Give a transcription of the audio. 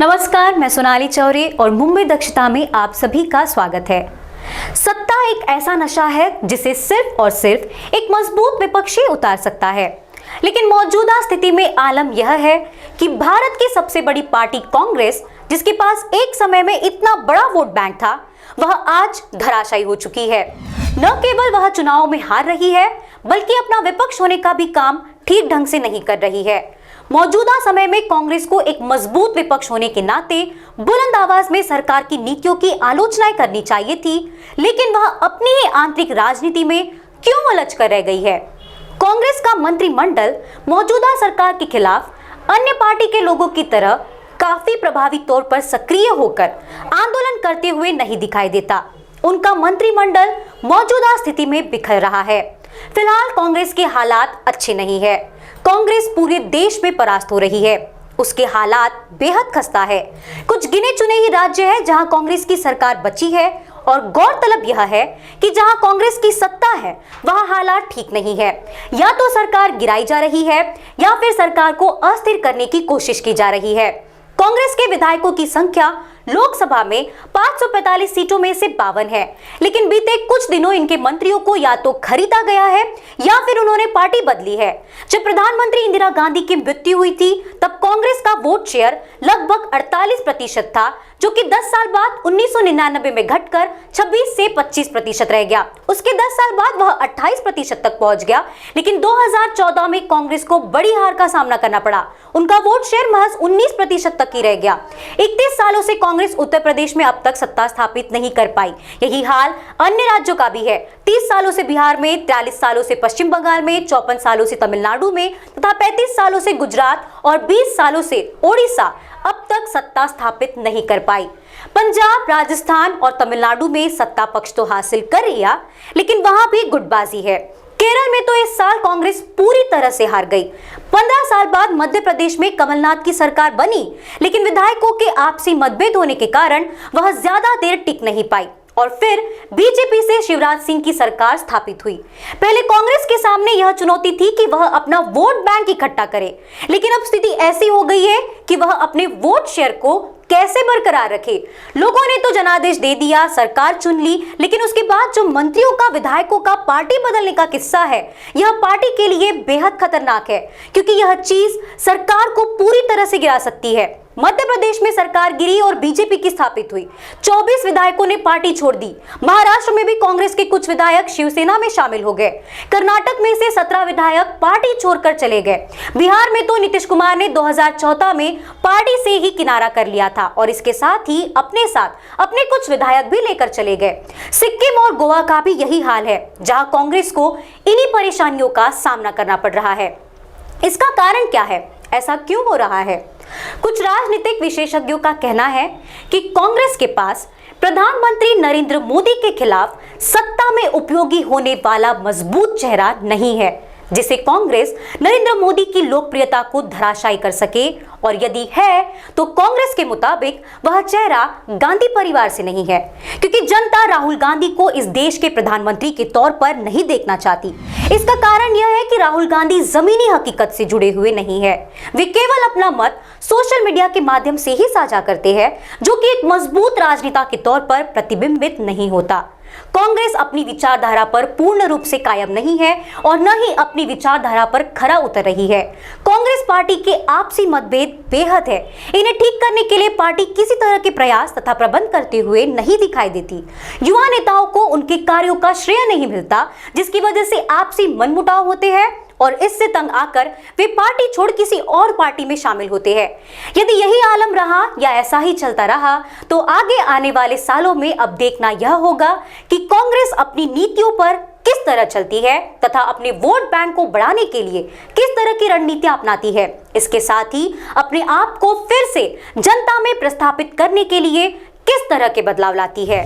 नमस्कार, मैं सोनाली चौरे और मुंबई दक्षता में आप सभी का स्वागत है। सत्ता एक ऐसा नशा है जिसे सिर्फ और सिर्फ एक मजबूत विपक्ष ही उतार सकता है। लेकिन मौजूदा स्थिति में आलम यह है कि भारत की सबसे बड़ी पार्टी कांग्रेस, जिसके पास एक समय में इतना बड़ा वोट बैंक था, वह आज धराशायी हो चुकी है। न केवल वह चुनाव में हार रही है, बल्कि अपना विपक्ष होने का भी काम ठीक ढंग से नहीं कर रही है। मौजूदा समय में कांग्रेस को एक मजबूत विपक्ष होने के नाते बुलंद आवाज में सरकार की नीतियों की आलोचनाएं करनी चाहिए थी, लेकिन वह अपनी ही आंतरिक राजनीति में क्यों उलझ कर रह गई है। कांग्रेस का मंत्रिमंडल मौजूदा सरकार के खिलाफ अन्य पार्टी के लोगों की तरह काफी प्रभावी तौर पर सक्रिय होकर आंदोलन करते हुए नहीं दिखाई देता। उनका मंत्रिमंडल मौजूदा स्थिति में बिखर रहा है। फिलहाल कांग्रेस के हालात अच्छे नहीं है। कांग्रेस पूरे देश में परास्त हो रही है। उसके हालात बेहद खस्ता है। कुछ गिने चुने ही राज्य हैं जहां कांग्रेस की सरकार बची है, और गौरतलब यह है कि जहां कांग्रेस की सत्ता है वहां हालात ठीक नहीं है। या तो सरकार गिराई जा रही है या फिर सरकार को अस्थिर करने की कोशिश की जा रही है। कांग्रेस के विधायकों की संख्या लोकसभा में 545 सीटों में से 52 है, लेकिन बीते कुछ दिनों इनके मंत्रियों को या तो खरीदा गया है या फिर उन्होंने पार्टी बदली है। जब प्रधानमंत्री इंदिरा गांधी की मृत्यु हुई थी, तब कांग्रेस का वोट शेयर लगभग 48% था, जो कि 10 साल बाद 1999 में घटकर 26 से 25% रह गया। उसके 10 साल बाद वह 28% तक पहुंच गया, लेकिन 2014 में कांग्रेस को बड़ी हार का सामना करना पड़ा। उनका वोट शेयर महज 19% तक ही रह गया। 31 सालों से कांग्रेस उत्तर प्रदेश में अब तक सत्ता स्थापित नहीं कर पाई। यही हाल अन्य राज्यों का भी है। 30 सालों से बिहार में, 43 सालों से पश्चिम बंगाल में, 54 सालों से तमिलनाडु में तथा 35 सालों से गुजरात और 20 सालों से ओडिशा अब तक सत्ता स्थापित नहीं कर पाई। पंजाब, राजस्थान और तमिलनाडु में सत्ता पक्ष तो हासिल कर लिया, लेकिन वहां भी गुटबाजी है। केरल में तो इस साल कांग्रेस पूरी तरह से हार गई। 15 साल बाद मध्य प्रदेश में कमलनाथ की सरकार बनी, लेकिन विधायकों के आपसी मतभेद होने के कारण वह ज्यादा देर टिक नहीं पाई और फिर बीजेपी से शिवराज सिंह की सरकार स्थापित हुई। पहले कांग्रेस के सामने यह चुनौती थी कि वह अपना वोट बैंक इकट्ठा करे, लेकिन अब स्थिति ऐसी हो गई है कि वह अपने वोट शेयर को कैसे बरकरार रखे। लोगों ने तो जनादेश दे दिया, सरकार चुन ली, लेकिन उसके बाद जो मंत्रियों का, विधायकों का पार्टी बदलने का किस्सा है, यह पार्टी के लिए बेहद खतरनाक है, क्योंकि यह चीज सरकार को पूरी तरह से गिरा सकती है। मध्य प्रदेश में सरकार गिरी और बीजेपी की स्थापित हुई। 24 विधायकों ने पार्टी छोड़ दी। महाराष्ट्र में भी कांग्रेस के कुछ विधायक शिवसेना में शामिल हो गए। कर्नाटक में से 17 विधायक पार्टी छोड़कर चले गए। बिहार में तो नीतीश कुमार ने 2014 में पार्टी से ही किनारा कर लिया था और इसके साथ ही अपने साथ अपने कुछ विधायक भी लेकर चले गए। सिक्किम और गोवा का भी यही हाल है, जहां कांग्रेस को इन्हीं परेशानियों का सामना करना पड़ रहा है। इसका कारण क्या है? ऐसा क्यों हो रहा है? कुछ राजनीतिक विशेषज्ञों का कहना है कि कांग्रेस के पास प्रधानमंत्री नरेंद्र मोदी के खिलाफ सत्ता में उपयोगी होने वाला मजबूत चेहरा नहीं है, जिसे कांग्रेस नरेंद्र मोदी की लोकप्रियता को धराशायी कर सके, और यदि है तो कांग्रेस के मुताबिक वह चेहरा गांधी परिवार से नहीं है, क्योंकि जनता राहुल गांधी को इस देश के प्रधानमंत्री के तौर पर नहीं देखना चाहती। इसका कारण यह है कि राहुल गांधी जमीनी हकीकत से जुड़े हुए नहीं है। वे केवल अपना मत सोशल मीडिया के माध्यम से ही साझा करते हैं, जो कि एक मजबूत राजनेता के तौर पर प्रतिबिंबित नहीं होता। कांग्रेस अपनी विचारधारा पर पूर्ण रूप से कायम नहीं है और न ही अपनी विचारधारा पर खरा उतर रही है। कांग्रेस पार्टी के आपसी मतभेद बेहद है। इन्हें ठीक करने के लिए पार्टी किसी तरह के प्रयास तथा प्रबंध करते हुए नहीं दिखाई देती। युवा नेताओं को उनके कार्यों का श्रेय नहीं मिलता, जिसकी वजह से आपसी मनमुटाव होते हैं और इससे तंग आकर वे पार्टी छोड़ किसी और पार्टी में शामिल होते हैं। यदि यही आलम रहा या ऐसा ही चलता रहा, तो आगे आने वाले सालों में अब देखना यह होगा कि कांग्रेस अपनी नीतियों पर किस तरह चलती है तथा अपने वोट बैंक को बढ़ाने के लिए किस तरह की रणनीतियां अपनाती है। इसके साथ ही अपने आप को फिर से जनता में प्रस्थापित करने के लिए किस तरह के बदलाव लाती है।